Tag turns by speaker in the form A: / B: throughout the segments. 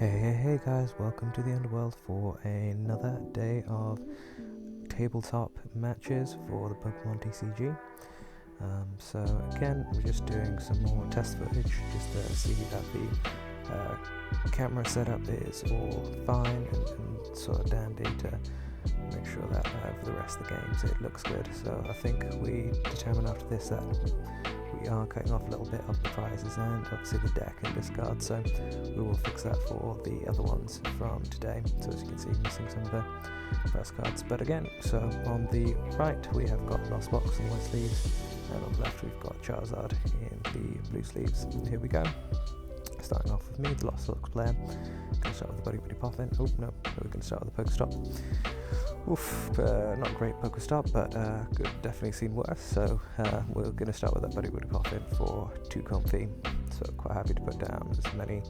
A: Hey guys, welcome to the Underworld for another day of tabletop matches for the Pokemon TCG. So again, we're just doing some more test footage just to see that the camera setup is all fine and sort of dandy to make sure that for the rest of the games it looks good. So I think we determined after this that we are cutting off a little bit of the prizes and obviously the deck and discard, so we will fix that for the other ones from today. So as you can see, missing some of the first cards, but again, so on the right we have got Lost Box and white sleeves, and on the left we've got Charizard in the blue sleeves. Here we go. Starting off with me, the Lost Box player. Gonna start with the Buddy Poffin. Oh no, we're gonna start with the Pokestop. Oof, not a great Pokestop, but good, definitely seen worse. So we're going to start with that Buddy Poffin for 2 comfy. So quite happy to put down as many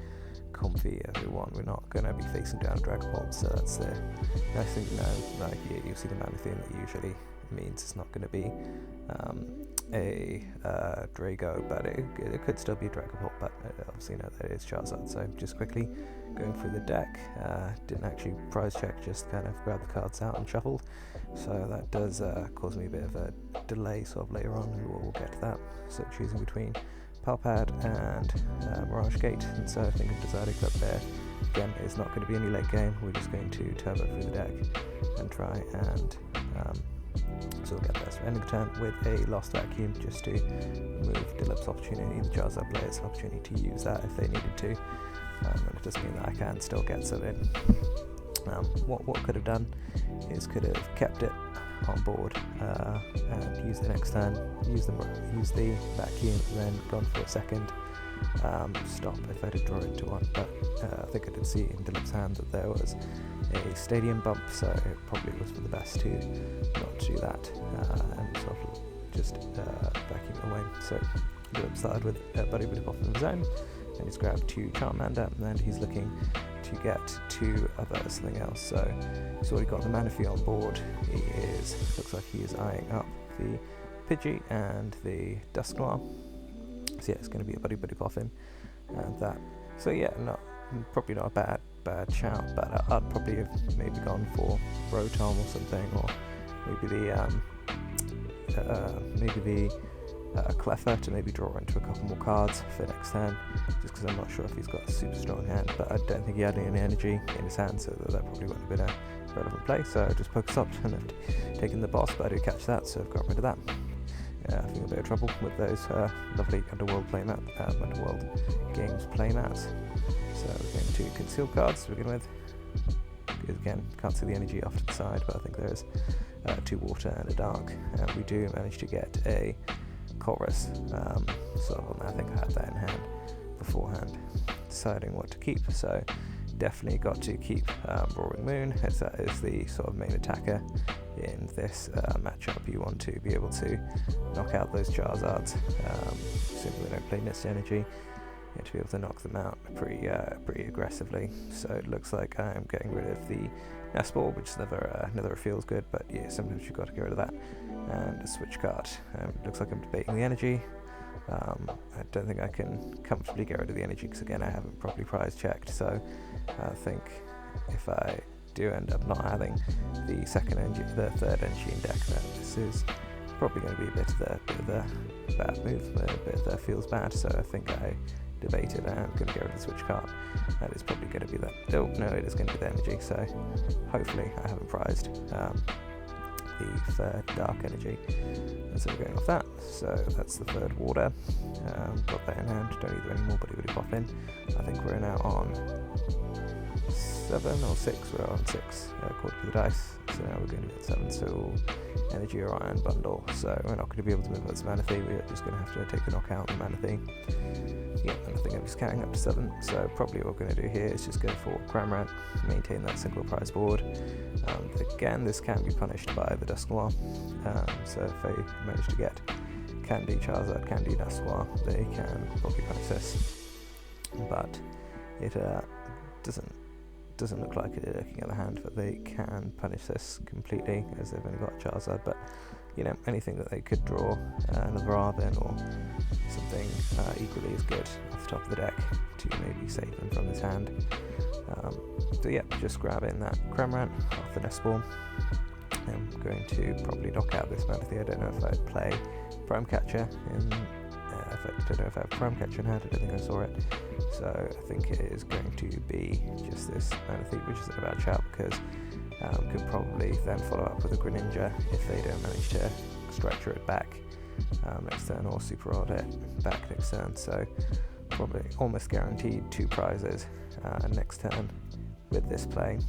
A: comfy as we want. We're not going to be facing down Dragon Ball, so that's the nice thing to know. Like here, you see the mana theme that usually means it's not going to be a Drago, but it could still be Dragon Ball, but obviously know that it is Charizard. So just quickly going through the deck, didn't actually prize check, just kind of grabbed the cards out and shuffled, so that does cause me a bit of a delay sort of later on, and we'll get to that. So choosing between Palpad and Mirage Gate, and so I think I've decided that there again is not going to be any late game. We're just going to turbo through the deck and try and so we'll get there. So ending the turn with a Lost Vacuum just to remove Dilip's opportunity, the Charizard player's opportunity to use that if they needed to. And it does mean that I can still get some in. What could have done is could have kept it on board and used the next turn, use the vacuum, and then gone for a second stop if I did draw into one. But I think I did see in Dilip's hand that there was a stadium bump, so it probably was for the best to not do that and sort of just vacuum away. So Dilip started with a Buddy off of his own, and he's grabbed 2 Charmander, and then he's looking to get 2 other something else. So he's already got the Manaphy on board. Looks like he is eyeing up the Pidgey and the Dusknoir. So yeah, it's going to be a Buddy Poffin and that. So yeah, probably not a bad shout, but I'd probably have maybe gone for Rotom or something, or maybe the Cleffer to maybe draw into a couple more cards for next turn, just because I'm not sure if he's got a super strong hand, but I don't think he had any energy in his hand, so that probably wouldn't have been a relevant play. So I just Pokestopped and have taken the boss, but I did catch that, so I've got rid of that. I think a bit of trouble with those lovely Underworld Games playmats. So we're going to conceal cards to begin with. Because again, can't see the energy off to the side, but I think there is 2 water and a dark, and we do manage to get a Chorus sort of on that. I think I had that in hand beforehand, deciding what to keep. So definitely got to keep Roaring Moon, as that is the sort of main attacker in this matchup. You want to be able to knock out those Charizards, assuming they don't play Mist Energy. You have to be able to knock them out pretty aggressively. So it looks like I am getting rid of the Nest Ball, which never feels good, but yeah, sometimes you've got to get rid of that. And a switch card. Looks like I'm debating the energy. I don't think I can comfortably get rid of the energy, because again I haven't properly prize checked, so I think if I do end up not having the third energy in deck, then this is probably going to be a bit of the bad move, a bit of the feels bad. So I think I debated and I'm going to get rid of the switch card. That is probably going to be that. Oh no, it is going to be the energy, so hopefully I haven't prized the third dark energy, and so we're going off that. So that's the third water. Got that in hand, don't need any more Buddy Poffin. I think we're now on 7 or 6, we're on 6 according to the dice, so now we're going to get 7, so energy or iron bundle, so we're not going to be able to move this Manaphy, we're just going to have to take the knockout on the Manaphy. Yeah, and I think I'm just counting up to 7, so probably what we're going to do here is just go for Cramorant, maintain that single prize board. Again, this can be punished by the Dusknoir, so if they manage to get Candy, Charizard, Candy, Dusknoir, they can probably punish this, but it doesn't look like it looking at the hand, but they can punish this completely as they've only got Charizard. But you know, anything that they could draw, another Arvin or something equally as good off the top of the deck to maybe save them from his hand. So yeah, just grabbing that Cramorant off the nest ball. I'm going to probably knock out this Manatee. I don't know if I'd play Prime Catcher in. I don't know if I have Prime Catcher in hand. I don't think I saw it. So I think it is going to be just this Manatee, which isn't a bad shout because could probably then follow up with a Greninja if they don't manage to Stretcher it back next turn or Super Rod it back next turn. So probably almost guaranteed 2 prizes next turn with this play.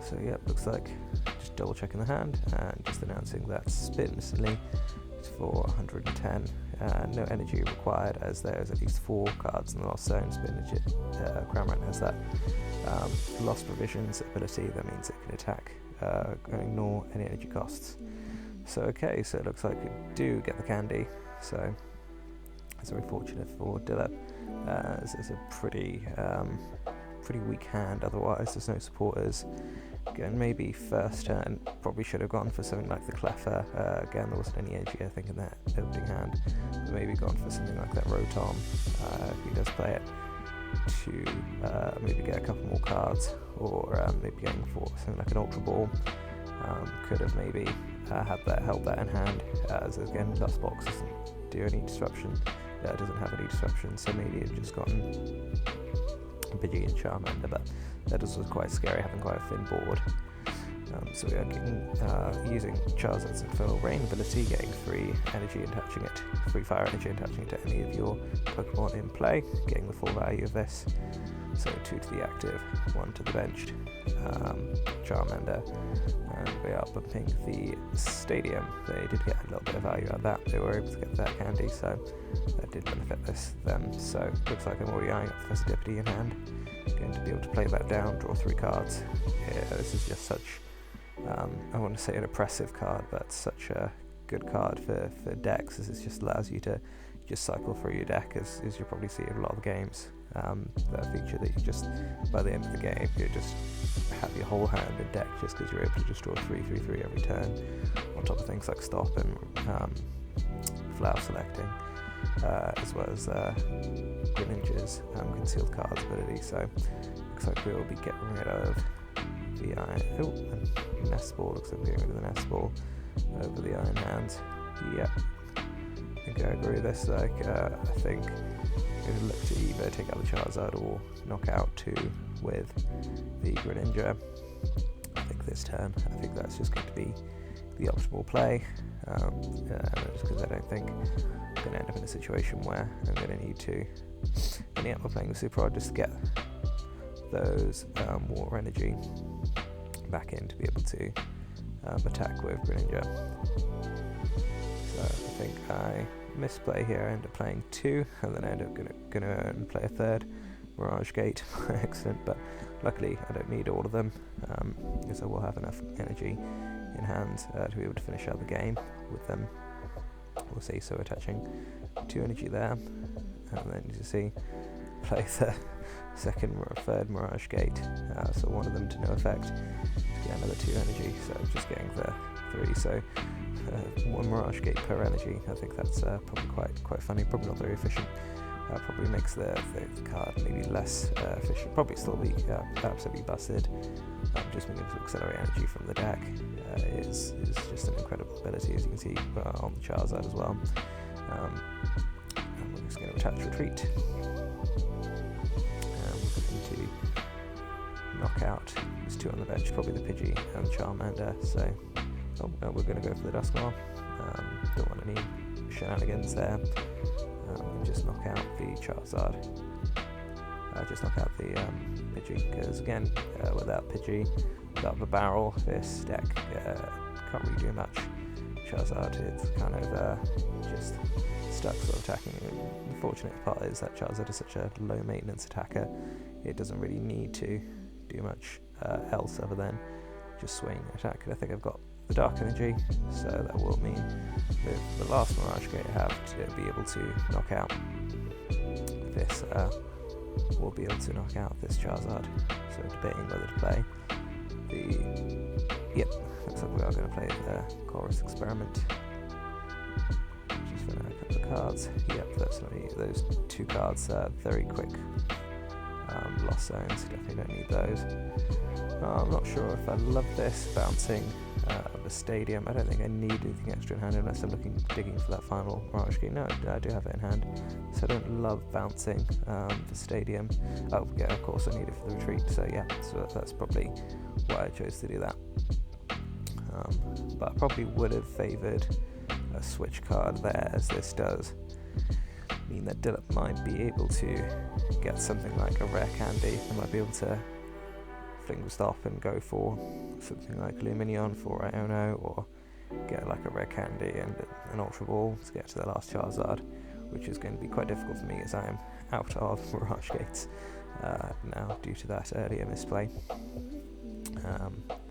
A: So yeah, looks like just double checking the hand and just announcing that spin instantly for 110. No energy required as there's at least 4 cards in the Lost Zone. Cramorant has that Lost Provisions ability. That means it can attack and ignore any energy costs. So okay, so it looks like we do get the candy. So it's very fortunate for Dillip. It's a pretty weak hand otherwise. There's no supporters. Again, maybe first turn probably should have gone for something like the Cleffer. Again, there wasn't any energy I think in that opening hand, but maybe gone for something like that Rotom if he does play it to maybe get a couple more cards, or maybe going for something like an Ultra Ball. Could have maybe held that in hand, as again Dust Box doesn't do any disruption. Doesn't have any disruption, so maybe it just gotten Pidgey and Charmander, but that was quite scary, having quite a thin board. So we are getting, using Charizard's Infernal Rain ability, getting 3 energy and touching it, 3 fire energy and touching it to any of your Pokemon in play, getting the full value of this. So 2 to the active, 1 to the benched Charmander, and we are bumping the Stadium. They did get a little bit of value out of that. They were able to get that candy, so that did benefit them. So looks like I'm already eyeing up the Festivity in hand. Going to be able to play that down, draw 3 cards. Yeah, this is just such, I want to say an oppressive card, but such a good card for decks, as it just allows you to just cycle through your deck, as you probably see in a lot of the games. That feature that you just, by the end of the game, you just have your whole hand in deck just because you're able to just draw 3/3/3 every turn, on top of things like Stop and Flower Selecting, as well as Greninja's Concealed Cards ability. So looks like we will be getting rid of the Iron. Nest Ball. Looks like we're getting rid of the Nest Ball over the Iron Hands. Yep. I think I agree with this. I think we're going to look to either take out the Charizard or knock out 2 with the Greninja. I think this turn, I think that's just going to be the optimal play, just because I don't think I'm going to end up in a situation where I'm going to need to, we're playing with Super Rod just to get those water energy back in to be able to attack with Greninja. So I think I misplay here. I end up playing 2, and then I end up gonna play a 3rd Mirage Gate. Excellent, but luckily I don't need all of them, because I will have enough energy in hand to be able to finish out the game with them. We'll see. So attaching 2 energy there, and then you see play the 2nd or 3rd Mirage Gate, so one of them to no effect, get another 2 energy, so just getting the 3, so 1 Mirage Gate per energy. I think that's probably quite funny, probably not very efficient. Probably makes the card maybe less efficient, probably still be absolutely busted. Just being able to accelerate energy from the deck is just an incredible ability, as you can see on the Charizard as well. And we're just going to attach Retreat. We're going to knock out, there's 2 on the bench, probably the Pidgey and the Charmander, so we're going to go for the Dusknoir. Don't want any shenanigans there. Just knock out the Charizard. Just knock out the Pidgey, because again, without Pidgey, without the barrel, this deck can't really do much. Charizard, it's kind of just stuck sort of attacking. The fortunate part is that Charizard is such a low maintenance attacker, it doesn't really need to do much else other than just swing and attack. And I think I've got the Dark Energy, so that will mean with the last Mirage Gate I have to be able to knock out this, we'll be able to knock out this Charizard. So debating whether to play the, looks like we are going to play the Chorus Experiment. Just run out a couple of cards. Yep, that's not those 2 cards, very quick lost zones, definitely don't need those. I'm not sure if I love this bouncing the stadium. I don't think I need anything extra in hand unless I'm digging for that final Mirage Gate. No, I do have it in hand, so I don't love bouncing the stadium. Oh yeah, of course I need it for the retreat, so yeah, so that's probably why I chose to do that. But I probably would have favoured a switch card there, as this does mean that Dilip might be able to get something like a rare candy. I might be able to fling the stop and go for something like Luminion for Iono, or get like a rare candy and an Ultra Ball to get to the last Charizard, which is going to be quite difficult for me as I am out of Mirage Gates now due to that earlier misplay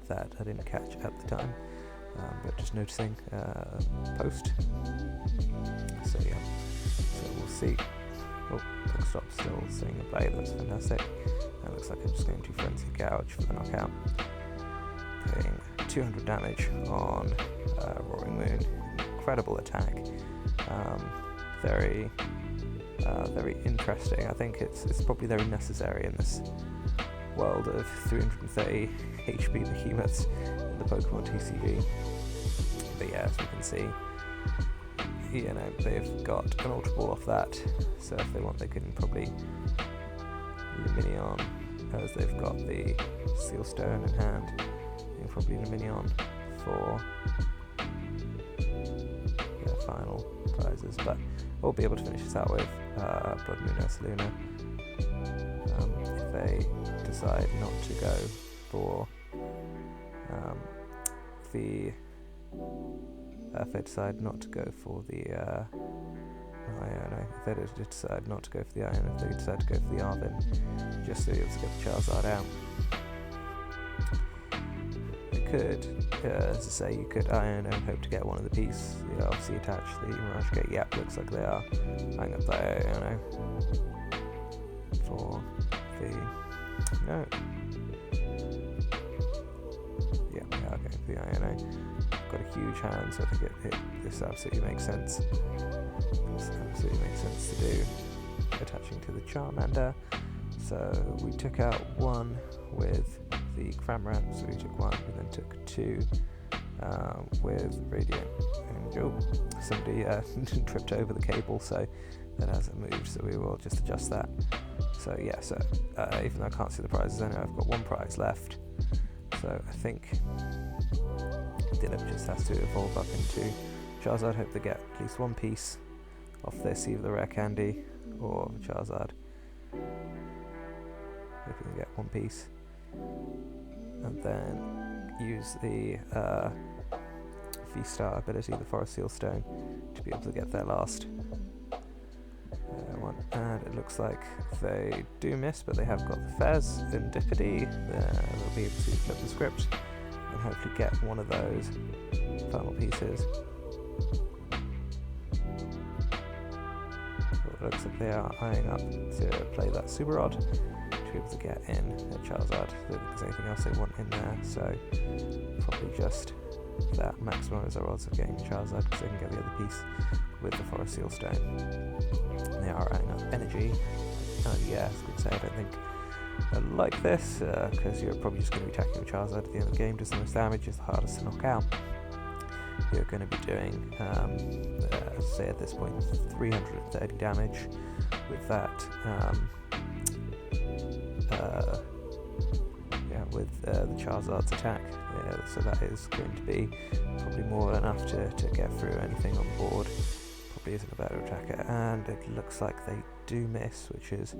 A: that I didn't catch at the time, but just noticing post. So yeah, so we'll see. Oh, Pokestop's still staying in play, that's fantastic. That looks like I'm just going to Frenzy Gouge for the knockout. Putting 200 damage on Roaring Moon. Incredible attack. Very interesting. I think it's probably very necessary in this world of 330 HP behemoths in the Pokemon TCG. But yeah, as we can see, you know, they've got an Ultra Ball off that, so if they want they can probably Luminion, as they've got the Seal Stone in hand. You can probably Luminion for their final prizes, but we'll be able to finish this out with Blood Moon Ursaluna. If they decide not to go for the if they decide not to go for the Iono, if they decide not to go for the Iono, if they decide to go for the Arvin, just to be able to get the Charizard out. You could, as I say, you could Iono and hope to get one of the piece. You obviously attach the Mirage Gate. Yep, looks like they are. Hang up that Iono for the no. Yeah, we are going for the Iono. Got a huge hand, so I think this absolutely makes sense. This absolutely makes sense to do. Attaching to the Charmander. So we took out one with the Cramorant, so we took one, we then took two with Radiant Angel. Somebody tripped over the cable, so that hasn't moved, so we will just adjust that. So yeah, so even though I can't see the prizes, I know I've got one prize left. So I think Dilip just has to evolve up into Charizard. Hope they get at least one piece off this, either the rare candy or Charizard. Hope we can get one piece. And then use the V-Star ability, the Forest Seal Stone, to be able to get their last one. And it looks like they do miss, but they have got the Fez and Dippity. They'll be able to flip the script and hopefully get one of those final pieces. So it looks like they are eyeing up to play that Super Rod to be able to get in a Charizard. I don't think there's anything else they want in there, so probably just that maximize their odds of getting a Charizard because they can get the other piece with the Forest Seal Stone. And they are eyeing up Energy. Yeah, I was going to say, I don't think I like this because you're probably just going to be attacking with Charizard at the end of the game. Does the most damage, is the hardest to knock out. You're going to be doing, say at this point, 330 damage with that. With the Charizard's attack, so that is going to be probably more than enough to get through anything on the board. Probably isn't a better attacker, and it looks like they do miss, which is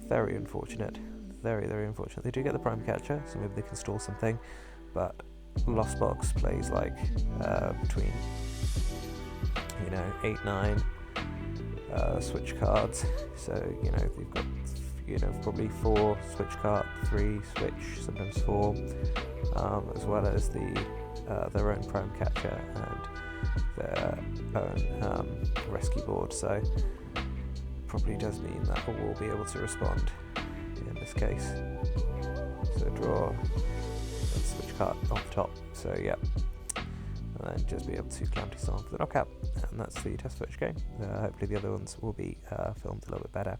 A: very unfortunate. Very, very unfortunate. They do get the Prime Catcher, so maybe they can stall something, but Lost Box plays like between 8-9 switch cards, so they've got probably 4 switch card, 3 switch, sometimes 4, as well as their own Prime Catcher and their own rescue board, so probably does mean that we'll be able to respond in this case. So draw a switch card off the top, so yeah, and then just be able to Calamity Storm for the knockout, and that's the test switch game. Hopefully the other ones will be filmed a little bit better.